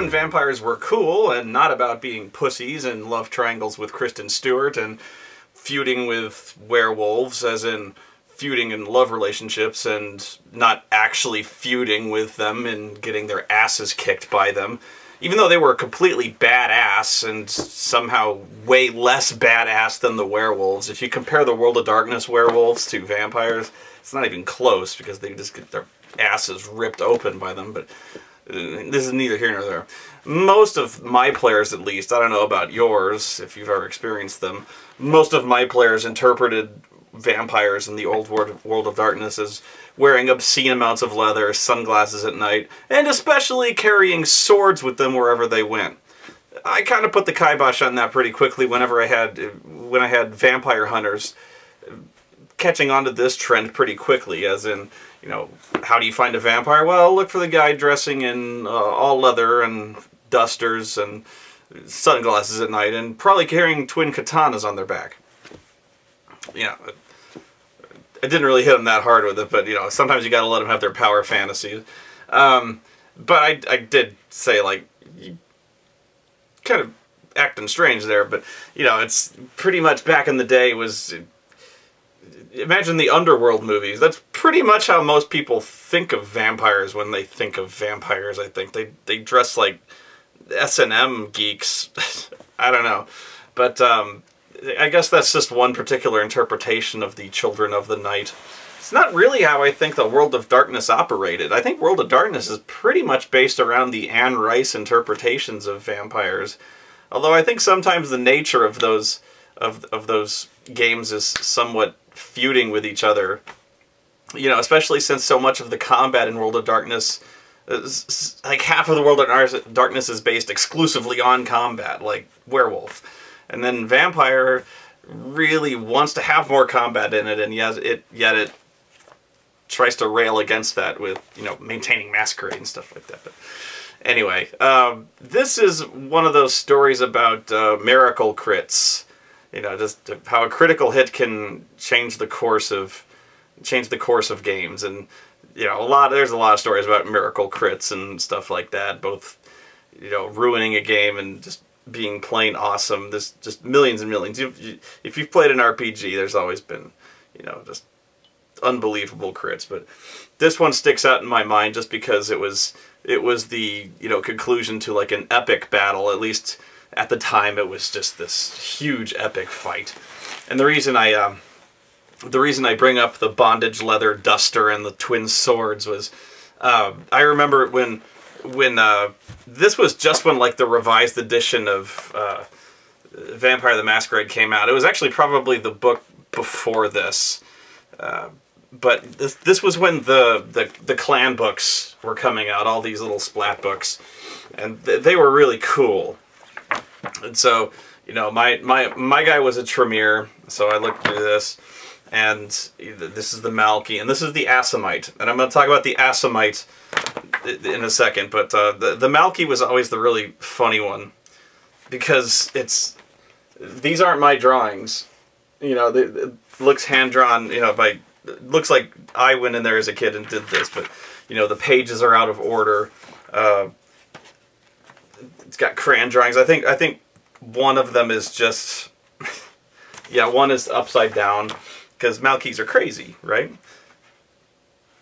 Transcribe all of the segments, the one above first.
when vampires were cool and not about being pussies and love triangles with Kristen Stewart and feuding with werewolves, as in feuding in love relationships and not actually feuding with them and getting their asses kicked by them. Even though they were completely badass and somehow way less badass than the werewolves. If you compare the World of Darkness werewolves to vampires, it's not even close because they just get their asses ripped open by them. But this is neither here nor there. Most of my players, at least, I don't know about yours, if you've ever experienced them, most of my players interpreted vampires in the old World of Darkness as wearing obscene amounts of leather, sunglasses at night, and especially carrying swords with them wherever they went. I kind of put the kibosh on that pretty quickly when I had vampire hunters catching on to this trend pretty quickly, as in, you know, how do you find a vampire? Well, look for the guy dressing in all leather and dusters and sunglasses at night and probably carrying twin katanas on their back. Yeah, I didn't really hit them that hard with it, but, you know, sometimes you gotta let them have their power fantasies. But I did say, like, you kind of acting strange there, but, you know, it's pretty much back in the day was... Imagine the Underworld movies. That's pretty much how most people think of vampires when they think of vampires, I think. They dress like S&M geeks. I don't know. But, I guess that's just one particular interpretation of the Children of the Night. It's not really how I think the World of Darkness operated. I think World of Darkness is pretty much based around the Anne Rice interpretations of vampires. Although I think sometimes the nature of those games is somewhat feuding with each other. You know, especially since so much of the combat in World of Darkness, like half of the World of Darkness is based exclusively on combat, like Werewolf. And then Vampire really wants to have more combat in it, and yet it tries to rail against that with, you know, maintaining Masquerade and stuff like that. But anyway, this is one of those stories about miracle crits. You know, just how a critical hit can change the course of games, and you know, there's a lot of stories about miracle crits and stuff like that, both, you know, ruining a game and just being plain awesome. There's just millions and millions. If you've played an RPG, there's always been, you know, just unbelievable crits. But this one sticks out in my mind just because it was the, you know, conclusion to like an epic battle. At least at the time, it was just this huge epic fight. And the reason I bring up the bondage leather duster and the twin swords was, I remember when this was just when, like, the revised edition of Vampire the Masquerade came out. It was actually probably the book before this, but this was when the clan books were coming out, all these little splat books, and they were really cool. And so, you know, my guy was a Tremere, so I looked through this, and this is the Malky, and this is the Assamite, and I'm going to talk about the Assamite in a second, but the Malky was always the really funny one, because these aren't my drawings. You know, it looks hand-drawn, you know, it looks like I went in there as a kid and did this, but, you know, the pages are out of order. It's got crayon drawings. I think one of them is just, yeah, one is upside down, because Malkys are crazy, right?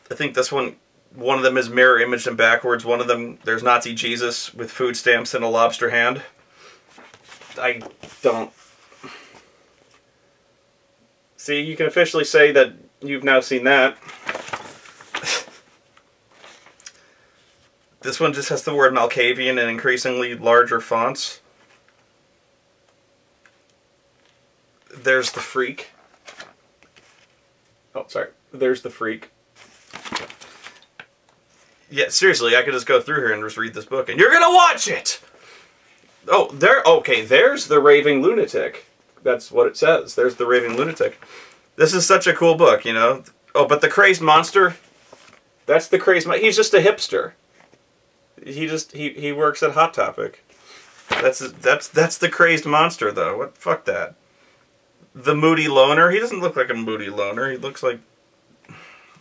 I think this one of them is mirror imaged and backwards. One of them, there's Nazi Jesus with food stamps and a lobster hand. I don't... See, you can officially say that you've now seen that. This one just has the word Malkavian in increasingly larger fonts. There's the Freak. Oh, sorry. There's the Freak. Yeah, seriously, I could just go through here and just read this book, and you're gonna watch it! Oh, okay, there's the Raving Lunatic. That's what it says. There's the Raving Lunatic. This is such a cool book, you know. Oh, but the Crazed Monster, that's the Crazed Monster. He's just a hipster. He works at Hot Topic. That's the Crazed Monster, though. Fuck that. The Moody Loner. He doesn't look like a moody loner. He looks like, I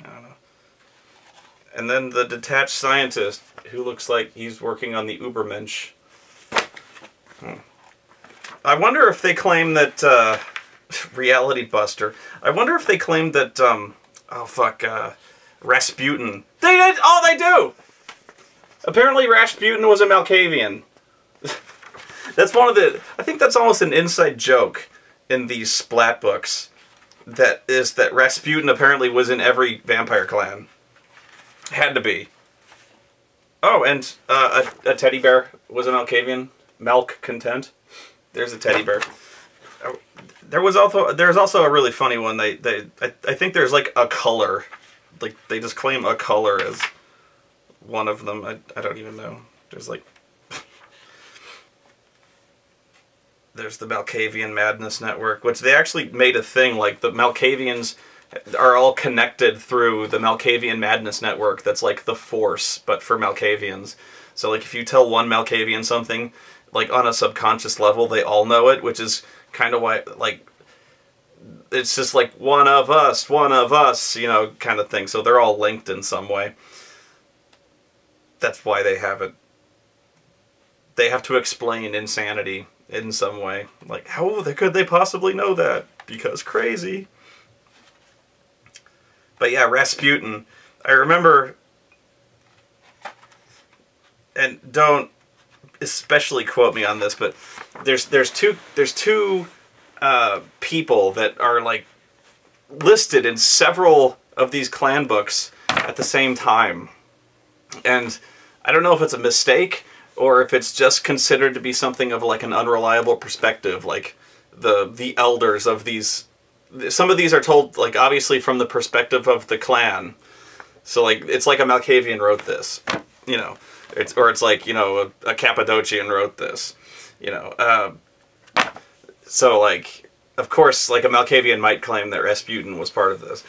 don't know. And then the detached scientist, who looks like he's working on the Ubermensch. I wonder if they claim that, Reality Buster. I wonder if they claim that, oh fuck, Rasputin. They do! Apparently Rasputin was a Malkavian. That's one of the, I think that's almost an inside joke in these splat books. That Rasputin apparently was in every vampire clan. Had to be. Oh, and a teddy bear was a Malkavian. Malk Content. There's a teddy bear. There's also a really funny one. I think there's like a color. Like they just claim a color as one of them. I don't even know. There's like there's the Malkavian Madness Network, which they actually made a thing. Like the Malkavians are all connected through the Malkavian Madness Network. That's like the Force, but for Malkavians. So like if you tell one Malkavian something, like on a subconscious level, they all know it, which is kind of why, like, it's just like one of us, you know, kind of thing. So they're all linked in some way. That's why they have it. They have to explain insanity in some way. Like, how could they possibly know that? Because crazy. But yeah, Rasputin. I remember, and don't especially quote me on this, but there's two people that are like listed in several of these clan books at the same time, and I don't know if it's a mistake or if it's just considered to be something of like an unreliable perspective. Like the elders of these, some of these are told like obviously from the perspective of the clan, so like it's like a Malkavian wrote this, you know. It's like, you know, a Cappadocian wrote this, you know. So, like, of course, like, a Malkavian might claim that Rasputin was part of this.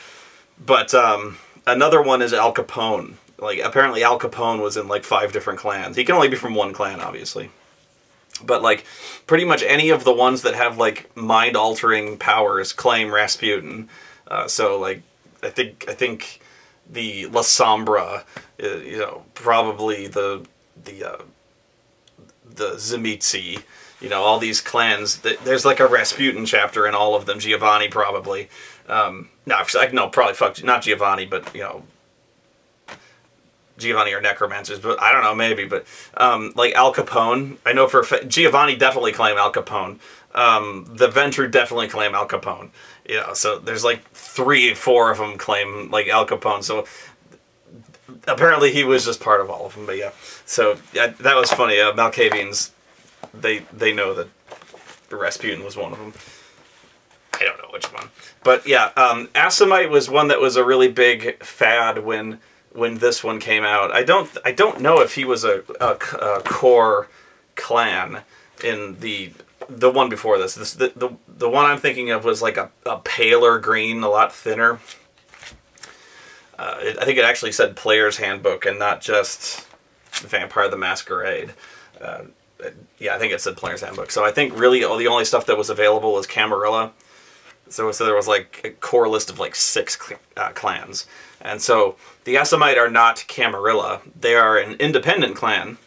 But another one is Al Capone. Like, apparently Al Capone was in, like, 5 different clans. He can only be from one clan, obviously. But, like, pretty much any of the ones that have, like, mind-altering powers claim Rasputin. So, like, I think the La Sombra, you know, probably the Zimitzi, you know, all these clans. There's like a Rasputin chapter in all of them. Giovanni probably. No, probably fuck, not Giovanni, but you know, Giovanni are necromancers, but I don't know, maybe. But like Al Capone, I know for Giovanni definitely claim Al Capone. The Ventru definitely claim Al Capone. You know, so there's like 3 or 4 of them claim like Al Capone. So apparently he was just part of all of them. But yeah, so yeah, that was funny. Malkavians, they know that Rasputin was one of them. I don't know which one, but yeah, Assamite was one that was a really big fad when this one came out. I don't know if he was a core clan in the one before this. The one I'm thinking of was like a paler green, a lot thinner. I think it actually said Player's Handbook and not just Vampire the Masquerade. Yeah, I think it said Player's Handbook. So I think really the only stuff that was available was Camarilla. So there was like a core list of like 6 clans. And so the Assamite are not Camarilla. They are an independent clan.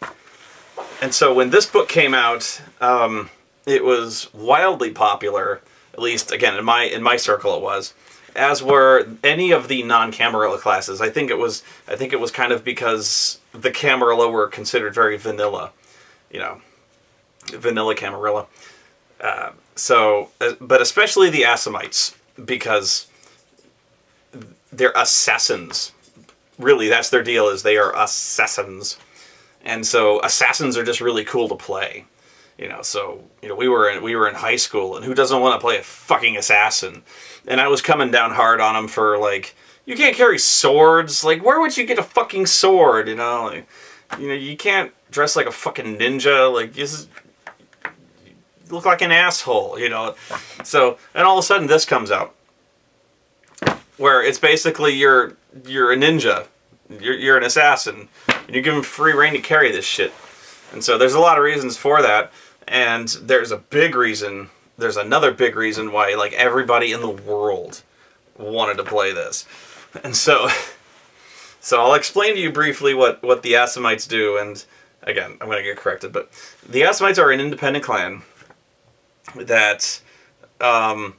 And so when this book came out, it was wildly popular, at least again in my circle it was, as were any of the non-Camarilla classes. I think it was kind of because the Camarilla were considered very vanilla, you know, vanilla Camarilla. But especially the Assamites, because they're assassins. Really, that's their deal, is they are assassins. And so assassins are just really cool to play. You know, so, you know, we were in high school, and who doesn't want to play a fucking assassin? And I was coming down hard on them for, like, you can't carry swords. Like, where would you get a fucking sword, you know? Like, you know, you can't dress like a fucking ninja. Like, you look like an asshole, you know? So, and all of a sudden this comes out, where it's basically you're a ninja. You're an assassin. And you give them free reign to carry this shit. And so there's a lot of reasons for that. And there's a big reason, there's another big reason why, like, everybody in the world wanted to play this. And so, So I'll explain to you briefly what the Assamites do, and again, I'm going to get corrected, but the Assamites are an independent clan that I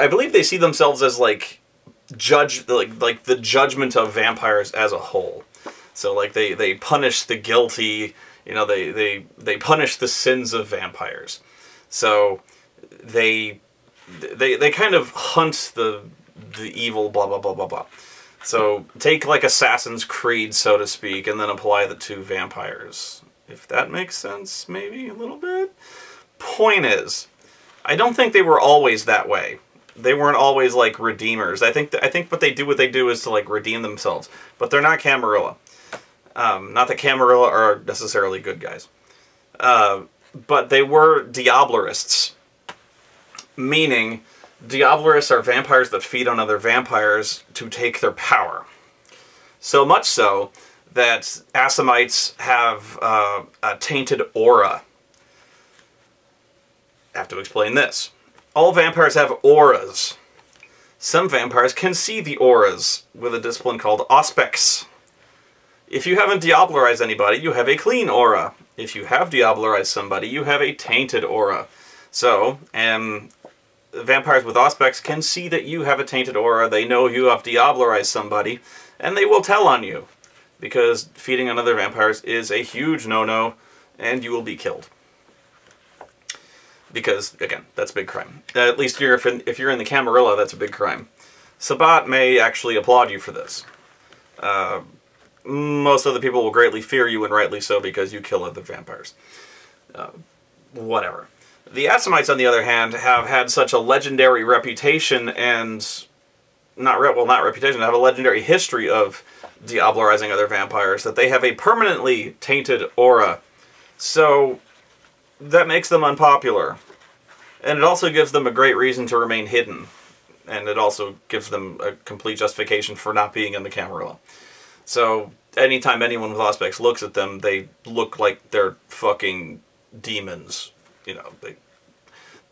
believe they see themselves as like the judgment of vampires as a whole. So like they punish the guilty, you know, they punish the sins of vampires. So they kind of hunt the evil, blah blah blah blah blah. So take like Assassin's Creed, so to speak, and then apply the to vampires. If that makes sense, maybe a little bit. Point is, I don't think they were always that way. They weren't always like redeemers. I think what they do is to like redeem themselves, but they're not Camarilla. Not that Camarilla are necessarily good guys, but they were Diablerists, meaning Diablerists are vampires that feed on other vampires to take their power. So much so that Assamites have a tainted aura. I have to explain this. All vampires have auras. Some vampires can see the auras with a discipline called Auspex. If you haven't Diablerized anybody, you have a clean aura. If you have Diablerized somebody, you have a tainted aura. So, vampires with Auspex can see that you have a tainted aura, they know you have Diablerized somebody, and they will tell on you. Because feeding on other vampires is a huge no-no, and you will be killed. Because, again, that's a big crime. At least if you're in the Camarilla, that's a big crime. Sabbat may actually applaud you for this. Most other people will greatly fear you, and rightly so, because you kill other vampires. Whatever. The Assamites, on the other hand, have had such a legendary reputation and... not reputation, have a legendary history of Diablerizing other vampires, that they have a permanently tainted aura. So, that makes them unpopular. And it also gives them a great reason to remain hidden. And it also gives them a complete justification for not being in the Camarilla. So, anytime anyone with Auspex looks at them, they look like they're fucking demons. You know,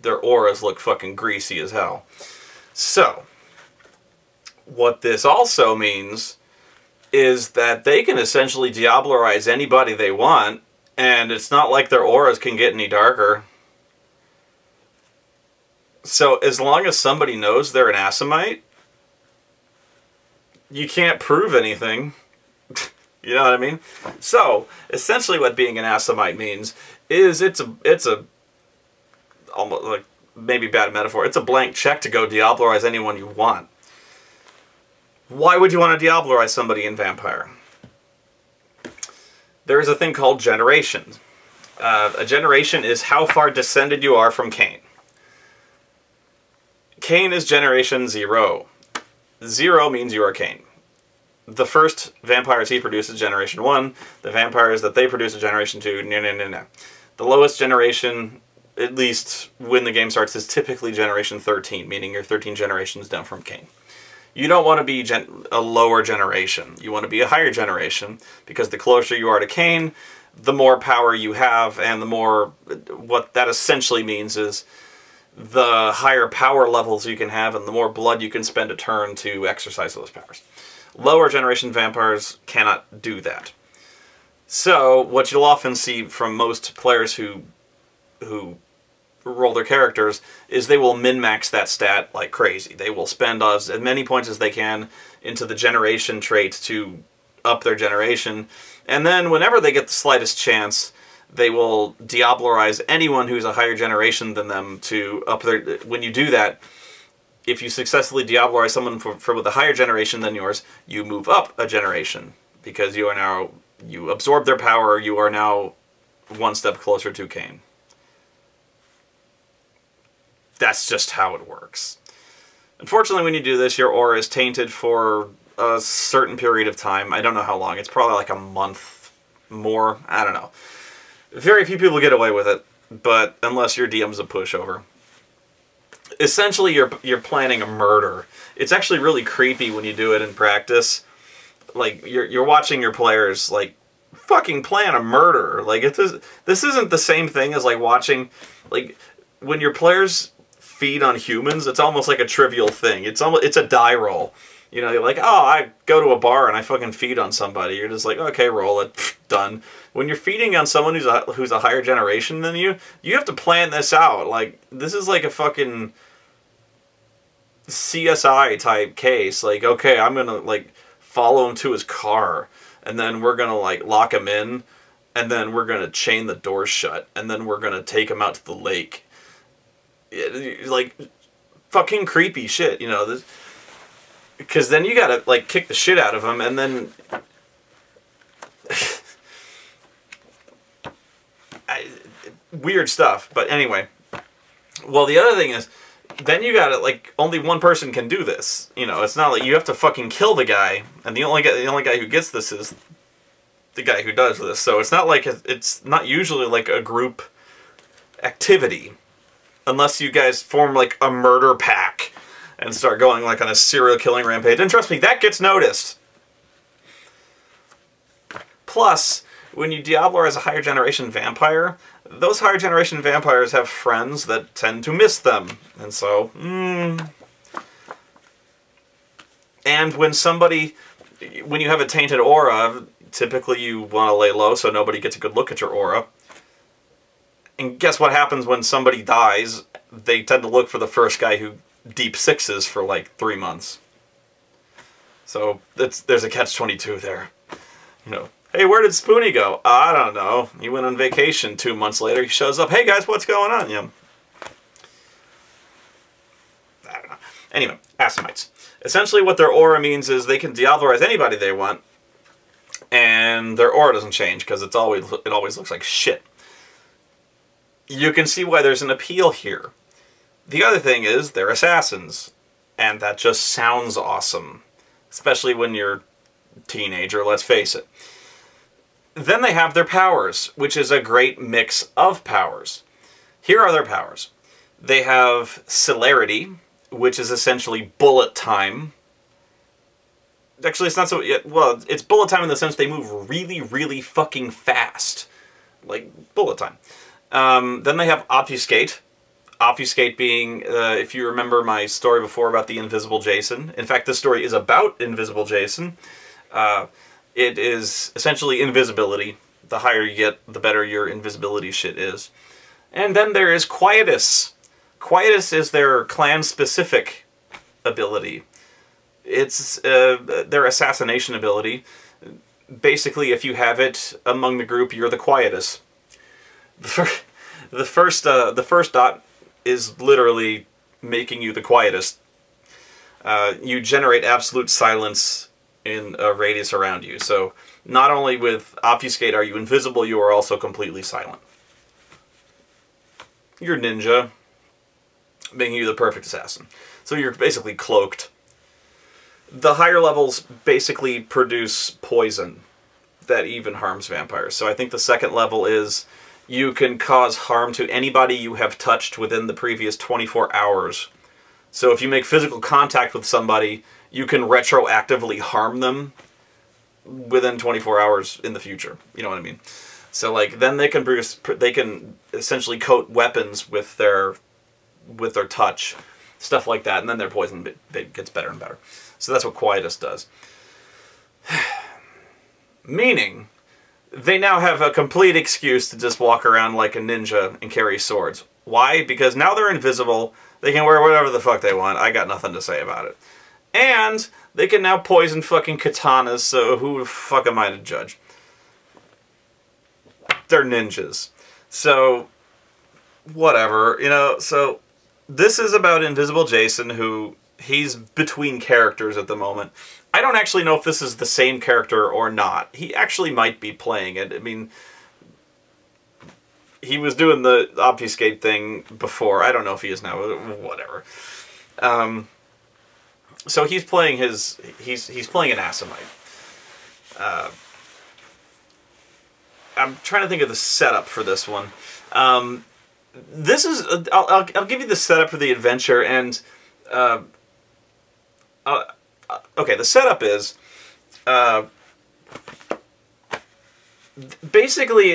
their auras look fucking greasy as hell. So, what this also means is that they can essentially Diablerize anybody they want, and it's not like their auras can get any darker. So, as long as somebody knows they're an Assamite, you can't prove anything. You know what I mean? So, essentially what being an Assamite means is it's a almost like, maybe bad metaphor, it's a blank check to go Diablerize anyone you want. Why would you want to Diablerize somebody in Vampire? There is a thing called generation. A generation is how far descended you are from Cain. Cain is generation 0. 0 means you are Cain. The first vampires he produced is generation 1. The vampires that they produce is generation 2. No. The lowest generation, at least when the game starts, is typically generation 13, meaning you're 13 generations down from Cain. You don't want to be a lower generation. You want to be a higher generation, because the closer you are to Cain, the more power you have, and the more... what that essentially means is the higher power levels you can have, and the more blood you can spend a turn to exercise those powers. Lower generation vampires cannot do that. So, what you'll often see from most players who roll their characters is they will min-max that stat like crazy. They will spend as many points as they can into the generation trait to up their generation, and then whenever they get the slightest chance, they will Diablerize anyone who's a higher generation than them to up their... When you do that, if you successfully Diablerize someone with a higher generation than yours, you move up a generation, because you are now... you absorb their power, you are now one step closer to Cain. That's just how it works. Unfortunately, when you do this, your aura is tainted for a certain period of time. I don't know how long. It's probably like a month more. I don't know. Very few people get away with it, but unless your DM's a pushover. Essentially, you're planning a murder. It's actually really creepy when you do it in practice. Like, you're watching your players, like, fucking plan a murder. Like, this isn't the same thing as, like, watching... Like, when your players feed on humans, it's almost like a trivial thing. It's a die roll. You know, you're like, oh, I go to a bar and I fucking feed on somebody. You're just like, okay, roll it, done. When you're feeding on someone who's a higher generation than you have to plan this out. Like, this is like a fucking CSI type case. Like, okay, I'm gonna like follow him to his car, and then we're gonna like lock him in, and then we're gonna chain the doors shut, and then we're gonna take him out to the lake. Like, fucking creepy shit, you know. This, because then you gotta like kick the shit out of him, and then weird stuff. But anyway, well, the other thing is, then you gotta like only one person can do this. You know, it's not like you have to fucking kill the guy, and the only guy who gets this is the guy who does this. So it's not like it's not usually like a group activity, unless you guys form like a murder pack and start going like on a serial killing rampage. And trust me, that gets noticed. Plus, when you Diablo as a higher generation vampire, those higher generation vampires have friends that tend to miss them. And so, and when you have a tainted aura, typically you want to lay low so nobody gets a good look at your aura. And guess what happens when somebody dies? They tend to look for the first guy who deep sixes for like 3 months. So there's a catch-22 there. You know, hey, where did Spoonie go? I don't know. He went on vacation 2 months later. He shows up. Hey guys, what's going on? Yeah. I don't know. Anyway, Assamites. Essentially what their aura means is they can Diablerize anybody they want, and their aura doesn't change because it always looks like shit. You can see why there's an appeal here. The other thing is, they're assassins, and that just sounds awesome. Especially when you're a teenager, let's face it. Then they have their powers, which is a great mix of powers. Here are their powers. They have Celerity, which is essentially bullet time. Actually, it's not so... Well, it's bullet time in the sense they move really, really fucking fast. Like, bullet time. Then they have Obfuscate. Obfuscate being, if you remember my story before about the Invisible Jason. In fact, this story is about Invisible Jason. It is essentially invisibility. The higher you get, the better your invisibility shit is. And then there is Quietus. Quietus is their clan-specific ability. It's their assassination ability. Basically, if you have it among the group, you're the Quietus. The first dot is literally making you the quietest. You generate absolute silence in a radius around you. So not only with Obfuscate are you invisible, you are also completely silent. You're ninja, making you the perfect assassin. So you're basically cloaked. The higher levels basically produce poison that even harms vampires. So I think the second level is you can cause harm to anybody you have touched within the previous 24 hours. So if you make physical contact with somebody, you can retroactively harm them within 24 hours in the future. You know what I mean? So like then they can essentially coat weapons with their touch, stuff like that, and then their poison gets better and better. So that's what Quietus does. Meaning, they now have a complete excuse to just walk around like a ninja and carry swords. Why? Because now they're invisible, they can wear whatever the fuck they want, I got nothing to say about it. And they can now poison fucking katanas, so who the fuck am I to judge? They're ninjas. So, whatever, you know, so this is about Invisible Jason, who he's between characters at the moment. I don't actually know if this is the same character or not. He actually might be playing it. I mean, he was doing the Obfuscate thing before. I don't know if he is now. Whatever. So he's playing he's playing an Assamite. I'm trying to think of the setup for this one. This is I'll give you the setup for the adventure, and okay, the setup is basically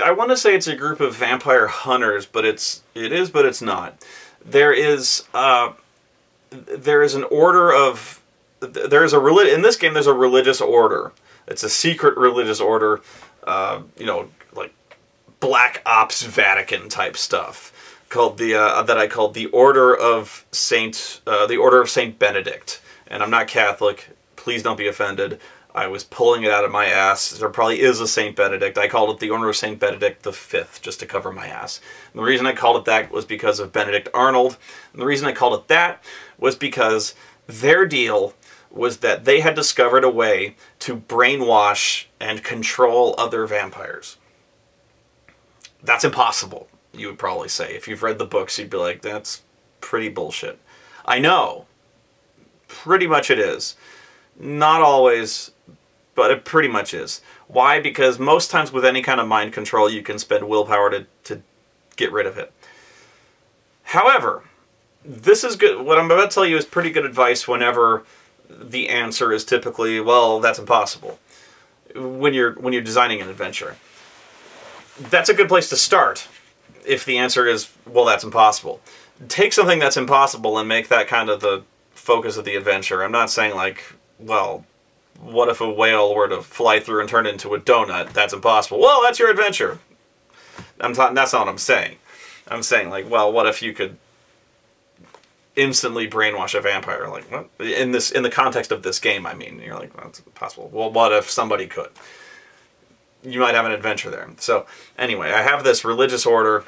I want to say it's a group of vampire hunters, but it is, but it's not. There is an order of there's a in this game there's a religious order. It's a secret religious order, you know, like Black Ops Vatican type stuff, called the that I called the Order of Saint Benedict. And I'm not Catholic. Please don't be offended. I was pulling it out of my ass. There probably is a Saint Benedict. I called it the Order of Saint Benedict the Fifth, just to cover my ass. And the reason I called it that was because of Benedict Arnold. And the reason I called it that was because their deal was that they had discovered a way to brainwash and control other vampires. That's impossible, you would probably say. If you've read the books, you'd be like, that's pretty bullshit. I know. Pretty much it is. Not always, but it pretty much is. Why? Because most times with any kind of mind control, you can spend willpower to get rid of it. However, this is good. What I'm about to tell you is pretty good advice whenever the answer is typically, well, that's impossible. When you're designing an adventure. That's a good place to start if the answer is, well, that's impossible. Take something that's impossible and make that kind of the focus of the adventure. I'm not saying like, well, what if a whale were to fly through and turn into a donut? That's impossible. Well, that's your adventure. That's not what I'm saying. I'm saying like, well, what if you could instantly brainwash a vampire? Like, what? In the context of this game, I mean, you're like, well, that's impossible. Well, what if somebody could? You might have an adventure there. So anyway, I have this religious order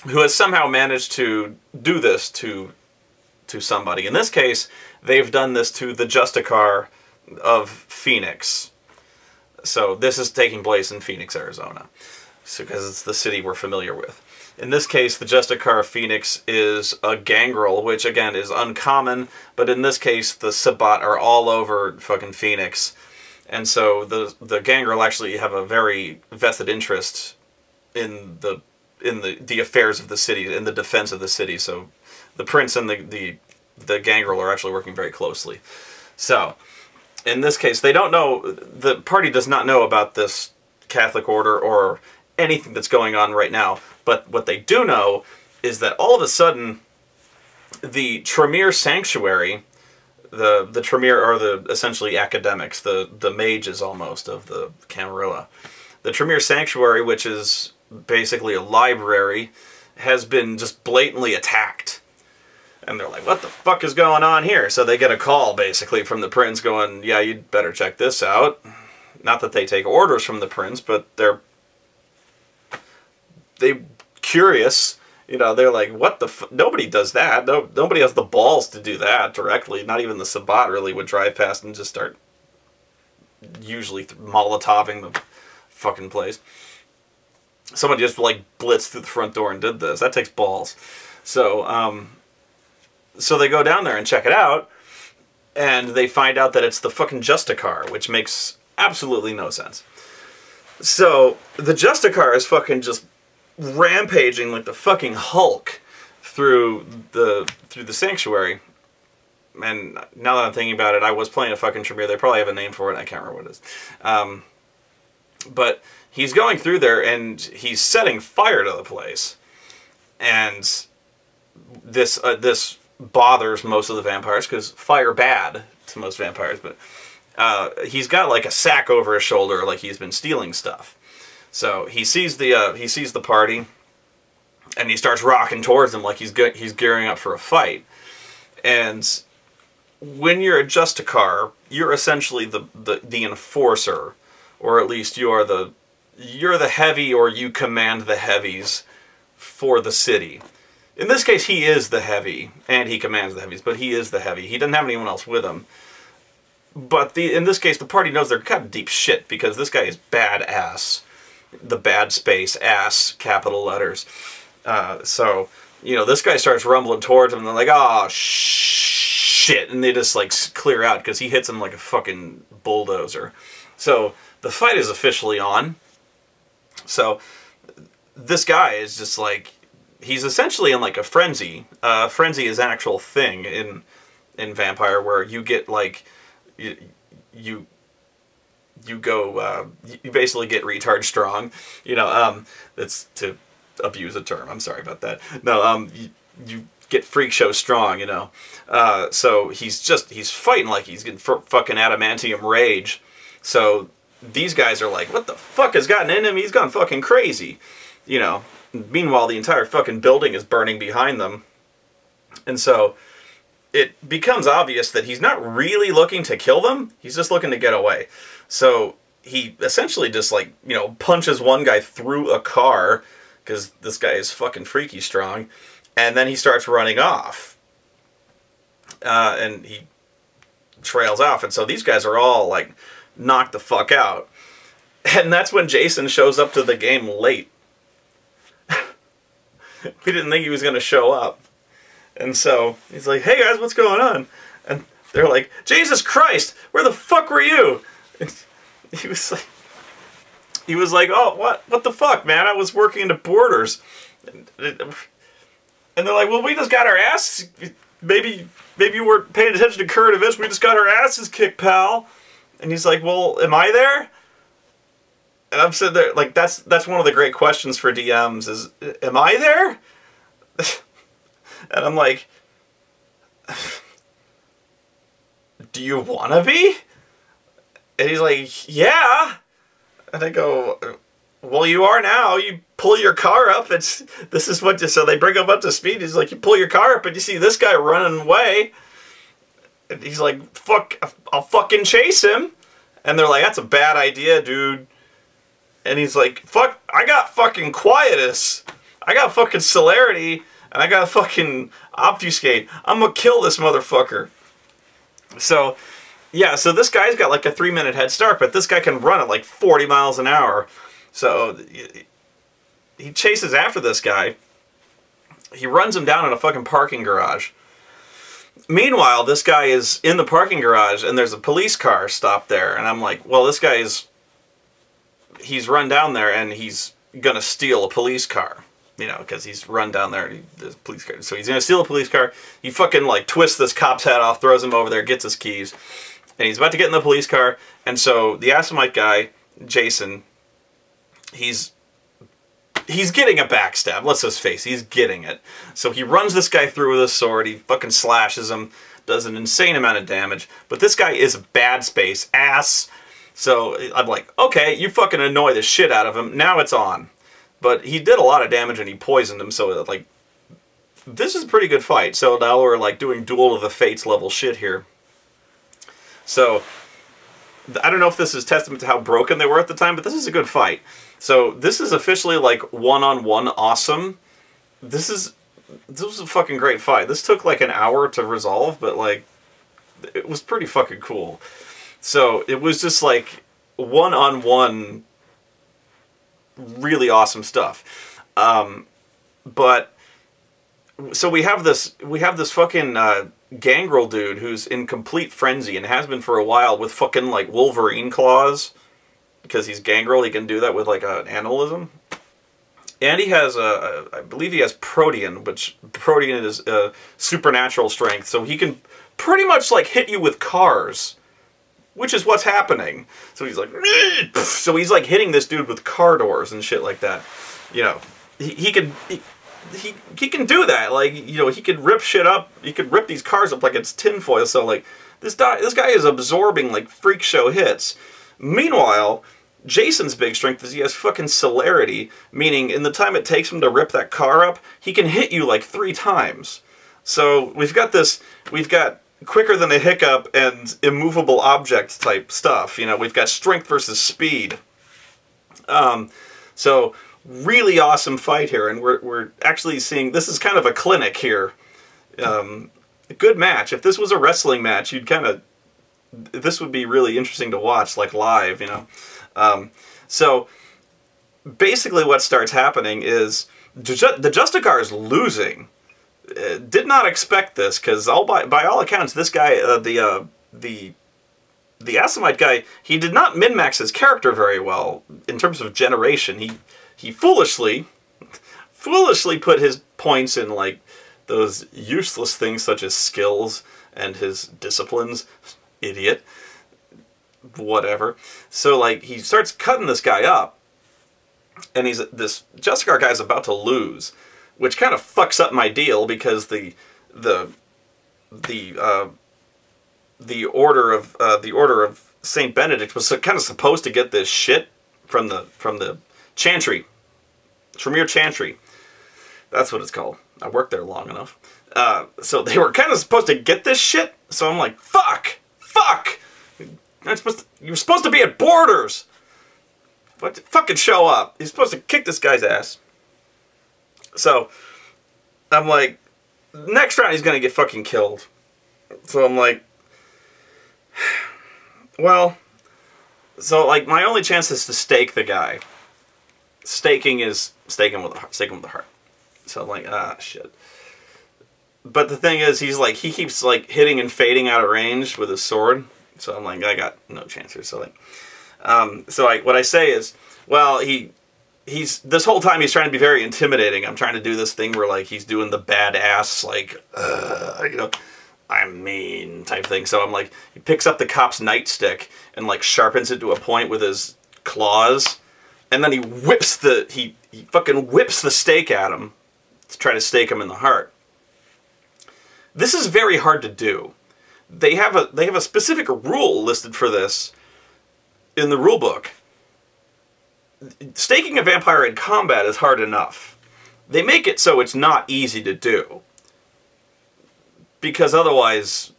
who has somehow managed to do this to somebody. In this case, they've done this to the Justicar of Phoenix. So this is taking place in Phoenix, Arizona, because it's the city we're familiar with. In this case, the Justicar of Phoenix is a gangrel, which again is uncommon, but in this case, the Sabbat are all over fucking Phoenix. And so the gangrel actually have a very vested interest in the affairs of the city, in the defense of the city. So the prince and the gangrel are actually working very closely. So in this case, they don't know, the party does not know about this Catholic order or anything that's going on right now. But what they do know is that all of a sudden, the Tremere Sanctuary, the Tremere are the essentially academics, the mages almost of the Camarilla. The Tremere Sanctuary, which is basically a library, has been just blatantly attacked. And they're like, what the fuck is going on here? So they get a call, basically, from the prince going, yeah, you'd better check this out. Not that they take orders from the prince, but they're curious. You know, they're like, what the f... Nobody does that. Nobody has the balls to do that directly. Not even the Sabbat really would drive past and just start usually Molotoving the fucking place. Someone just, like, blitzed through the front door and did this. That takes balls. So, so they go down there and check it out, and they find out that it's the fucking Justicar, which makes absolutely no sense. So, the Justicar is fucking just rampaging like the fucking Hulk through the sanctuary. And now that I'm thinking about it, I was playing a fucking Tremere. They probably have a name for it. I can't remember what it is. But he's going through there and he's setting fire to the place. And this bothers most of the vampires because fire bad to most vampires. But he's got like a sack over his shoulder, like he's been stealing stuff. So he sees the party, and he starts rocking towards them like he's gearing up for a fight. And when you're a Justicar, you're essentially the enforcer, or at least you're the heavy, or you command the heavies for the city. In this case, he is the heavy, and he commands the heavies, but he is the heavy. He doesn't have anyone else with him. But in this case, the party knows they're kind of deep shit because this guy is badass. The bad space, ass, capital letters. So, you know, this guy starts rumbling towards them, and they're like, oh, shit. And they just, like, clear out because he hits them like a fucking bulldozer. So, the fight is officially on. So, this guy is just, like, he's essentially in, like, a frenzy. Frenzy is an actual thing in Vampire where you get, like, you basically get retard strong, you know, that's to abuse a term, I'm sorry about that. No, you get freak show strong, you know. So he's fighting like he's getting fucking adamantium rage. So these guys are like, what the fuck has gotten in him? He's gone fucking crazy, you know. Meanwhile, the entire fucking building is burning behind them. And so it becomes obvious that he's not really looking to kill them. He's just looking to get away. So he essentially just, like, you know, punches one guy through a car, because this guy is fucking freaky strong. And then he starts running off. And he trails off. And so these guys are all, like, knocked the fuck out. And that's when Jason shows up to the game late. We didn't think he was going to show up. And so he's like, hey guys, what's going on? And they're like, Jesus Christ, where the fuck were you? And he was like, oh, what the fuck, man? I was working into Borders. And they're like, well, we just got our asses, maybe you weren't paying attention to current events, we just got our asses kicked, pal. And he's like, well, am I there? And I'm sitting there, like, that's one of the great questions for DMs is, am I there? And I'm like, do you want to be? And he's like, yeah. And I go, well, you are now. You pull your car up. So they bring him up to speed. He's like, you pull your car up and you see this guy running away. And he's like, fuck, I'll fucking chase him. And they're like, that's a bad idea, dude. And he's like, fuck, I got fucking quietus. I got fucking celerity. And I got fucking obfuscate. I'm gonna kill this motherfucker. So, yeah, so this guy's got like a 3-minute head start, but this guy can run at like 40 miles an hour. So, he chases after this guy. He runs him down in a fucking parking garage. Meanwhile, this guy is in the parking garage, and there's a police car stopped there. And I'm like, well, this guy he's run down there, and he's gonna steal a police car. You know, because he's run down there, the police car. So he's going to steal a police car. He fucking, like, twists this cop's head off, throws him over there, gets his keys. And he's about to get in the police car. And so the Assamite guy, Jason, he's getting a backstab. Let's just face it, he's getting it. So he runs this guy through with a sword. He fucking slashes him, does an insane amount of damage. But this guy is bad space ass. So I'm like, okay, you fucking annoy the shit out of him. Now it's on. But he did a lot of damage and he poisoned him, so, like, this is a pretty good fight. So now we're, like, doing Duel of the Fates level shit here. So, I don't know if this is testament to how broken they were at the time, but this is a good fight. So, this is officially, like, one-on-one awesome. This was a fucking great fight. This took, like, an hour to resolve, but, like, it was pretty fucking cool. So, it was just, like, one-on-one really awesome stuff. But so we have this fucking gangrel dude who's in complete frenzy and has been for a while with fucking, like, Wolverine claws, because he's gangrel. He can do that with, like, an animalism. And he has I believe he has Protean, which Protean is supernatural strength, so he can pretty much, like, hit you with cars. Which is what's happening. So he's like, so he's like hitting this dude with car doors and shit like that. You know, he can do that. Like, you know, he could rip shit up. He could rip these cars up like it's tinfoil. So, like, this guy is absorbing, like, freak show hits. Meanwhile, Jason's big strength is he has fucking celerity, meaning in the time it takes him to rip that car up, he can hit you like 3 times. So we've got quicker than a hiccup and immovable object type stuff. You know, we've got strength versus speed. So really awesome fight here, and we're actually seeing, this is kind of a clinic here. A good match. If this was a wrestling match, this would be really interesting to watch, like, live, you know. So basically what starts happening is the Justicar is losing. Did not expect this, because by all accounts, this guy, the Assamite guy, he did not min-max his character very well in terms of generation. He foolishly put his points in, like, those useless things such as skills and his disciplines. Idiot. Whatever. So, like, he starts cutting this guy up, and this Justicar guy's about to lose. which kind of fucks up my deal because the order of Saint Benedict was kind of supposed to get this shit from the Chantry, Tremere Chantry. That's what it's called. I worked there long enough. So they were kind of supposed to get this shit. So I'm like, fuck. You're supposed to be at Borders. Fucking show up. You're supposed to kick this guy's ass. So I'm like, next round he's gonna get fucking killed. So I'm like, well, so like my only chance is to stake the guy. Staking is staking with the heart. So I'm like, shit. But the thing is, he keeps like hitting and fading out of range with his sword. So I'm like, I got no chance here. So like, what I say is, well, he's this whole time he's trying to be very intimidating. I'm trying to do this thing where like he's doing the badass, like, you know, I'm mean type thing. So I'm like, he picks up the cop's nightstick and like sharpens it to a point with his claws, and then he fucking whips the stake at him to try to stake him in the heart. This is very hard to do. They have a specific rule listed for this in the rule book. Staking a vampire in combat is hard enough. They make it so it's not easy to do. Because otherwise,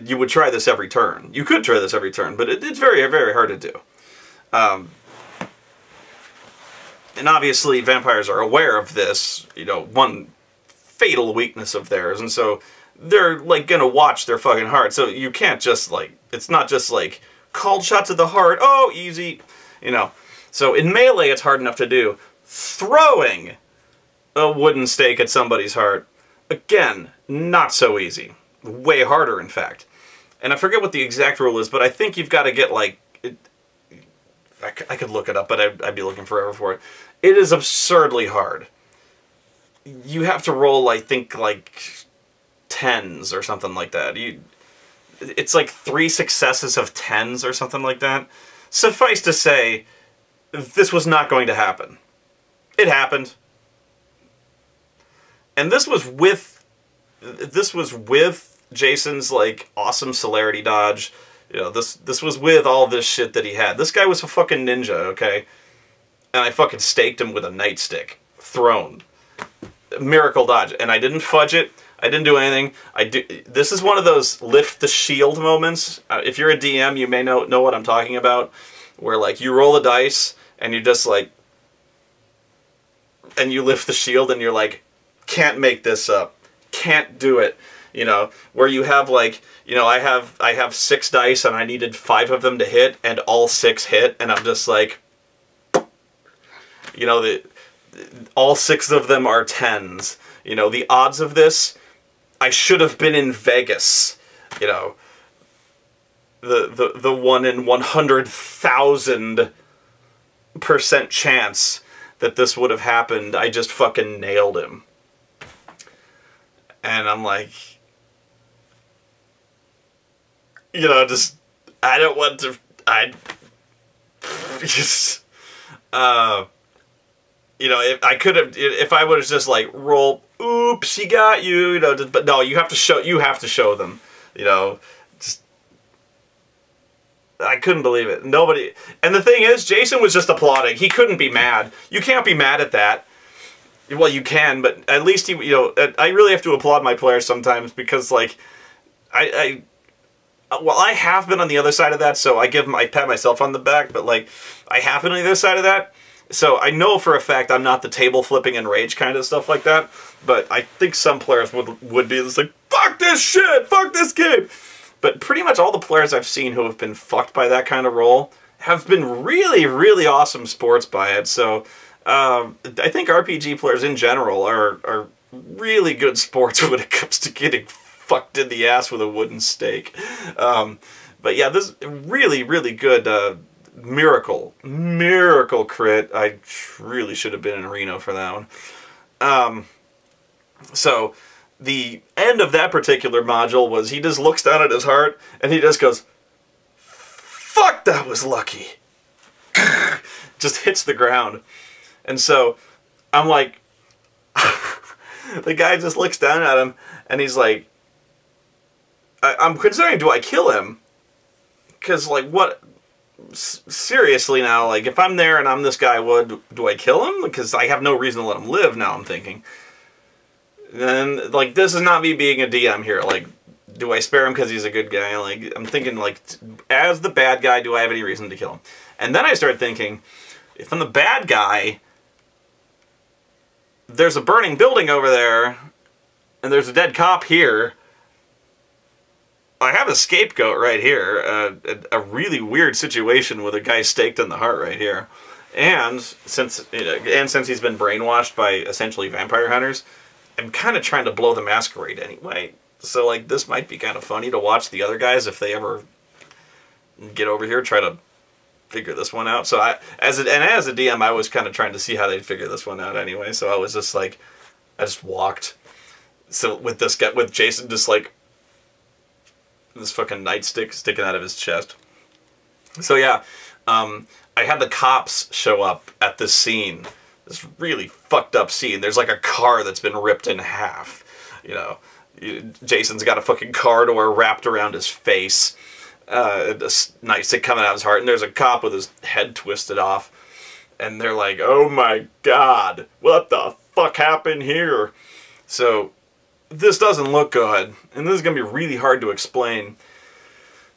you would try this every turn. You could try this every turn, but it's very, very hard to do. And obviously, vampires are aware of this, you know, one fatal weakness of theirs, and so they're, like, gonna watch their fucking heart. So you can't just, like, it's not just, like, called shot to the heart, oh, easy, you know. So in melee, it's hard enough to do. Throwing a wooden stake at somebody's heart, again, not so easy. Way harder, in fact. And I forget what the exact rule is, but I think you've got to get, like, I could look it up, but I'd be looking forever for it. It is absurdly hard. You have to roll, I think, like, 10s or something like that. It's like 3 successes of 10s or something like that. Suffice to say, this was not going to happen. It happened. And this was with Jason's, like, awesome celerity dodge. You know, this was with all this shit that he had. This guy was a fucking ninja, okay? And I fucking staked him with a nightstick. Thrown. Miracle dodge. And I didn't fudge it. I didn't do anything. This is one of those lift the shield moments. If you're a DM, you may know what I'm talking about. Where, like, you roll the dice, and you just, like... And you lift the shield, and you're like, can't make this up. Can't do it. You know, where you have, like... You know, I have 6 dice, and I needed 5 of them to hit, and all 6 hit, and I'm just like... You know, all 6 of them are 10s. You know, the odds of this... I should have been in Vegas, you know, the 1 in 100,000% chance that this would have happened. I just fucking nailed him. And I'm like, you know, just, I don't want to, just, you know, if I would have just like rolled, oops, he got you, you know, but no, you have to show them, you know, just, I couldn't believe it. Nobody, and the thing is, Jason was just applauding. He couldn't be mad. You can't be mad at that. Well, you can, but at least he, you know, I really have to applaud my players sometimes because, like, well, I have been on the other side of that, so I pat myself on the back, but, like, I have been on the other side of that. So I know for a fact I'm not the table flipping and rage kind of stuff like that, but I think some players would be just like, fuck this shit, fuck this game. But pretty much all the players I've seen who have been fucked by that kind of role have been really, really awesome sports by it. So I think RPG players in general are really good sports when it comes to getting fucked in the ass with a wooden stake. But yeah, this is really, really good miracle crit. I really should have been in Reno for that one. So the end of that particular module was he just looks down at his heart and he just goes, fuck, that was lucky. Just hits the ground. And so I'm like, the guy just looks down at him, and he's like, I'm considering, do I kill him? Because, like, what... Seriously now, like, if I'm there and I'm this guy, do I kill him? Because I have no reason to let him live now, I'm thinking. And, like, this is not me being a DM here. Like, do I spare him because he's a good guy? Like, I'm thinking, like, as the bad guy, do I have any reason to kill him? And then I start thinking, if I'm the bad guy, there's a burning building over there, and there's a dead cop here. I have a scapegoat right here. A really weird situation with a guy staked in the heart right here. And since he's been brainwashed by essentially vampire hunters, I'm kind of trying to blow the masquerade anyway. So, like, this might be kind of funny to watch the other guys, if they ever get over here, try to figure this one out. So as a DM, I was kind of trying to see how they'd figure this one out anyway. So I was just like, I just walked. So with this guy, with Jason, just like this fucking nightstick sticking out of his chest. So yeah, I had the cops show up at this scene. This really fucked up scene. There's like a car that's been ripped in half. You know, Jason's got a fucking car door wrapped around his face. This nightstick coming out of his heart, and there's a cop with his head twisted off, and they're like, oh my god, what the fuck happened here? So this doesn't look good, and this is gonna be really hard to explain.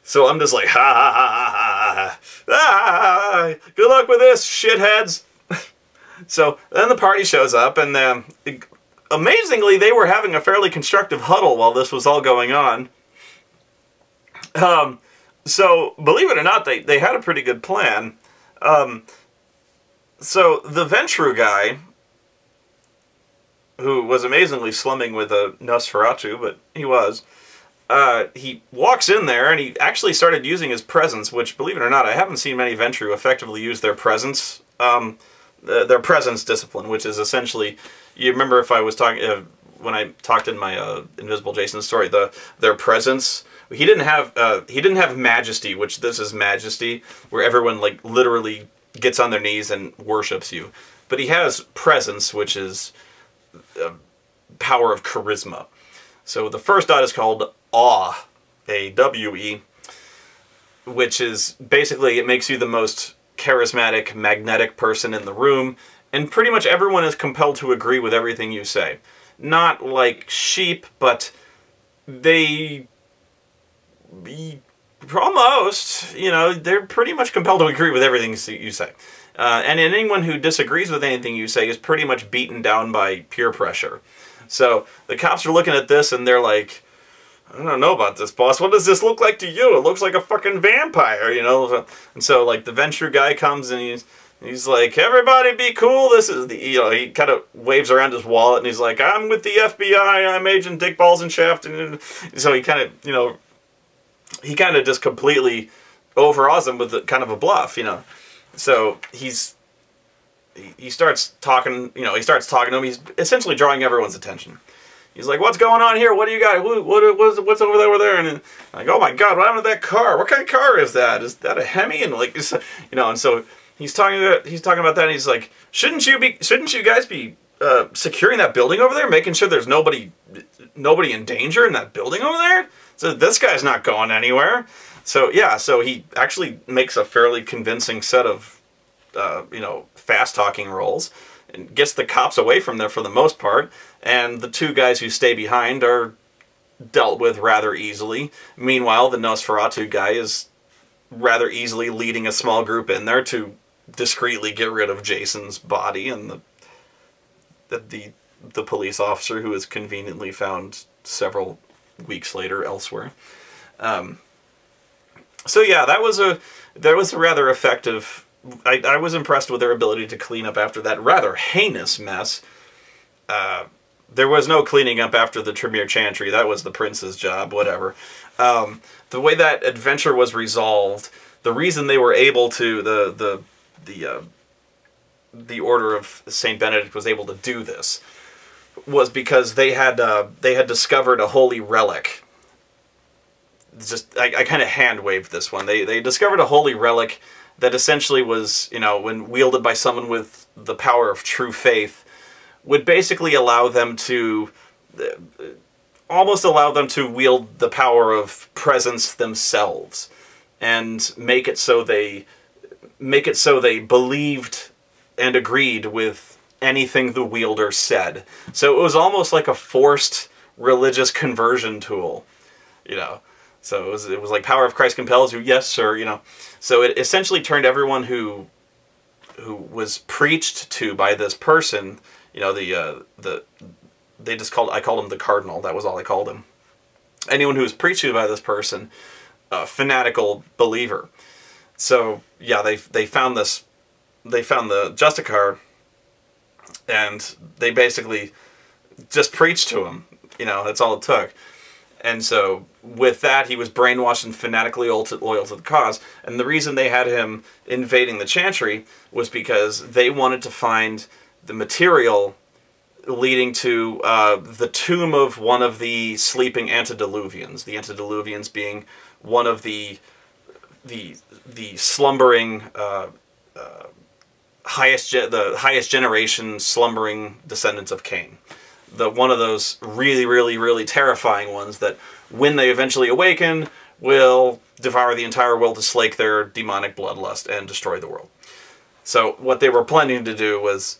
So I'm just like, ha ha ha ha ha, ah, good luck with this, shitheads. So then the party shows up, and amazingly they were having a fairly constructive huddle while this was all going on. So, believe it or not, they had a pretty good plan. So, the Ventru guy, who was amazingly slumming with a Nosferatu, but he was, he walks in there, and he actually started using his presence, which, believe it or not, I haven't seen many Ventru effectively use their presence, their presence discipline, which is essentially, you remember if I was talking, when I talked in my Invisible Jason story, their presence. He didn't have majesty, which this is majesty, where everyone like literally gets on their knees and worships you. But he has presence, which is power of charisma. So the first dot is called awe, A-W-E, which is basically it makes you the most charismatic, magnetic person in the room, and pretty much everyone is compelled to agree with everything you say. Not like sheep, but they... almost, you know, they're pretty much compelled to agree with everything you say. And anyone who disagrees with anything you say is pretty much beaten down by peer pressure. So the cops are looking at this and they're like, I don't know about this, boss. What does this look like to you? It looks like a fucking vampire, you know? And so, like, the Ventru guy comes and he's like, everybody be cool. This is the, you know, he kind of waves around his wallet and he's like, I'm with the FBI. I'm Agent Dick Balls and Shaft. And so he kind of, you know, he kind of just completely overawes him with kind of a bluff, you know. So he starts talking, you know, he starts talking to him. He's essentially drawing everyone's attention. He's like, what's going on here? What do you got? What's over there? And like, oh my god, what happened to that car? What kind of car is that? Is that a Hemi? And like, you know, and so he's talking about that, and he's like, shouldn't you guys be securing that building over there, making sure there's nobody in danger in that building over there? So this guy's not going anywhere. So yeah, so he actually makes a fairly convincing set of, you know, fast-talking roles and gets the cops away from there for the most part. And the two guys who stay behind are dealt with rather easily. Meanwhile, the Nosferatu guy is rather easily leading a small group in there to discreetly get rid of Jason's body and the police officer who is conveniently found several weeks later elsewhere. So yeah, that was a rather effective. I was impressed with their ability to clean up after that rather heinous mess. There was no cleaning up after the Tremere Chantry. That was the prince's job, whatever. The way that adventure was resolved, the reason they were able to, the Order of Saint Benedict was able to do this, was because they had discovered a holy relic. Just I kind of hand-waved this one. They discovered a holy relic that essentially was, you know, when wielded by someone with the power of true faith, would basically allow them to almost allow them to wield the power of presence themselves, and make it so they believed and agreed with anything the wielder said. So it was almost like a forced religious conversion tool, you know. So it was like power of Christ compels you, yes sir, you know. So it essentially turned everyone who was preached to by this person, you know, I called him the cardinal. That was all I called him. Anyone who was preached to by this person, a fanatical believer. So yeah, they found the Justicar, and they basically just preached to him. You know, that's all it took. And so with that, he was brainwashed and fanatically loyal to the cause. And the reason they had him invading the Chantry was because they wanted to find the material leading to the tomb of one of the sleeping antediluvians. The antediluvians being one of the slumbering the highest generation slumbering descendants of Cain. One of those really, really, really terrifying ones that, when they eventually awaken, will devour the entire world to slake their demonic bloodlust and destroy the world. So what they were planning to do was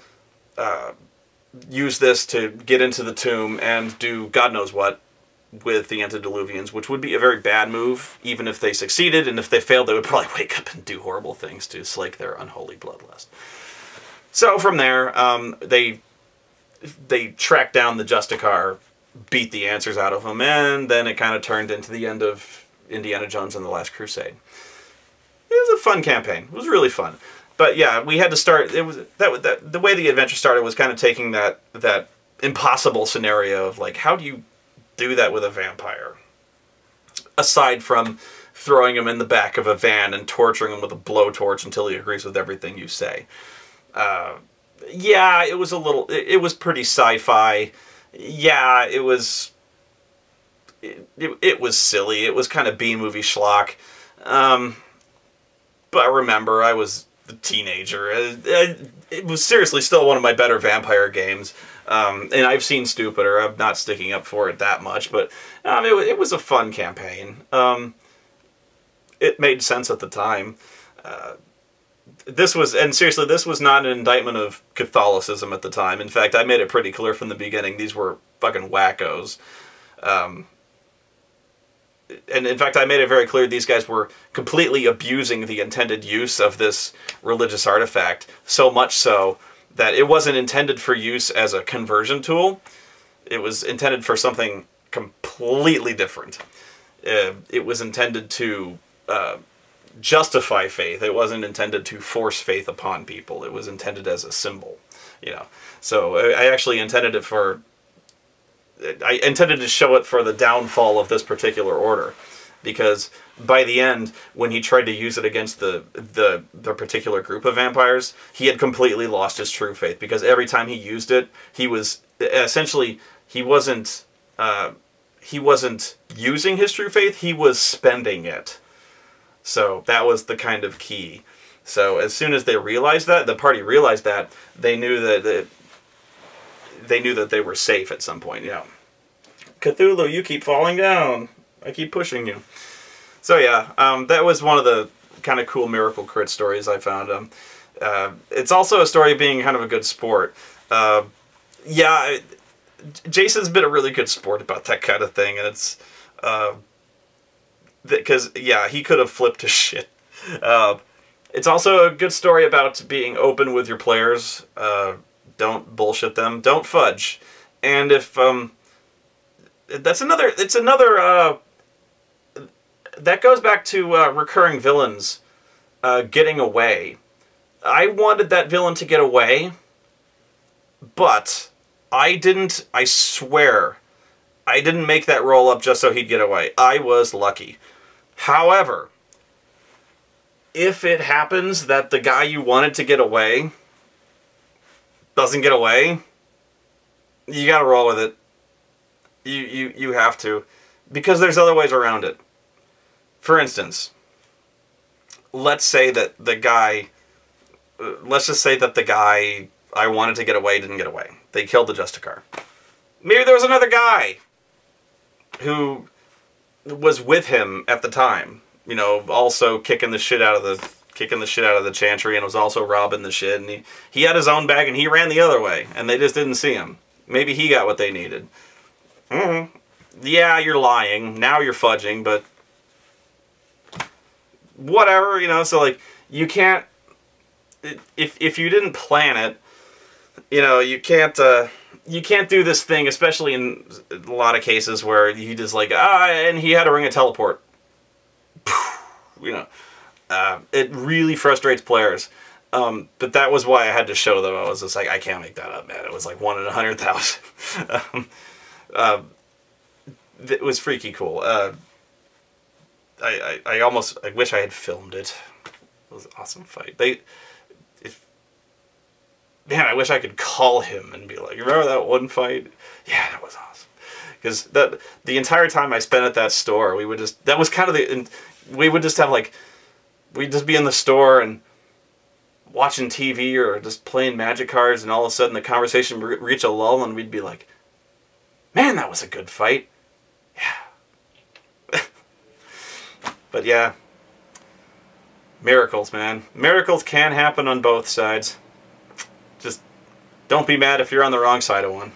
use this to get into the tomb and do God knows what with the antediluvians, which would be a very bad move, even if they succeeded, and if they failed, they would probably wake up and do horrible things to slake their unholy bloodlust. So from there, they tracked down the Justicar, beat the answers out of him, and then it kind of turned into the end of Indiana Jones and the Last Crusade. It was a fun campaign. It was really fun. But yeah, we had to start. It was the way the adventure started was kind of taking that impossible scenario of like, how do you do that with a vampire? Aside from throwing him in the back of a van and torturing him with a blowtorch until he agrees with everything you say. Yeah, it was it was pretty sci-fi. Yeah, it was silly. It was kind of B-movie schlock. But remember, I was a teenager. It was seriously still one of my better vampire games. And I've seen stupider. I'm not sticking up for it that much, but it was a fun campaign. It made sense at the time. This was not an indictment of Catholicism at the time. In fact, I made it pretty clear from the beginning, these were fucking wackos. And in fact, I made it very clear these guys were completely abusing the intended use of this religious artifact, so much so that it wasn't intended for use as a conversion tool. It was intended for something completely different. It was intended to justify faith. It wasn't intended to force faith upon people. It was intended as a symbol, you know. So I actually intended it for... I intended to show it for the downfall of this particular order, because by the end, when he tried to use it against the particular group of vampires, he had completely lost his true faith, because every time he used it, he was essentially, he wasn't using his true faith, he was spending it. So that was the kind of key. So as soon as they realized that, the party realized that, they knew that they were safe at some point, you know. Cthulhu, you keep falling down. I keep pushing you. So yeah, that was one of the kind of cool miracle crit stories I found. It's also a story of being kind of a good sport. Yeah, Jason's been a really good sport about that kind of thing, and it's... because, yeah, he could have flipped his shit. It's also a good story about being open with your players. Don't bullshit them. Don't fudge. And if, that goes back to recurring villains getting away. I wanted that villain to get away, but I swear, I didn't make that roll up just so he'd get away. I was lucky. However, if it happens that the guy you wanted to get away doesn't get away, you gotta roll with it. You have to. Because there's other ways around it. For instance, let's say that the guy... let's just say that the guy I wanted to get away didn't get away. They killed the Justicar. Maybe there was another guy who was with him at the time, you know, also kicking the shit out of the Chantry, and was also robbing the shit, and he had his own bag and he ran the other way, and they just didn't see him. Maybe he got what they needed. Yeah, you're lying. Now you're fudging, but whatever, you know, so like you can't if you didn't plan it, you know, you can't do this thing, especially in a lot of cases where you just like, and he had to ring a teleport. You know, it really frustrates players. But that was why I had to show them. I was just like, I can't make that up, man. It was like 1 in 100,000. It was freaky cool. I wish I had filmed it. It was an awesome fight. Man, I wish I could call him and be like, remember that one fight? Yeah, that was awesome. Because the entire time I spent at that store, we would just be in the store and watching TV or just playing Magic cards, and all of a sudden the conversation would reach a lull, and we'd be like, man, that was a good fight. Yeah. But yeah, miracles, man. Miracles can happen on both sides. Just don't be mad if you're on the wrong side of one.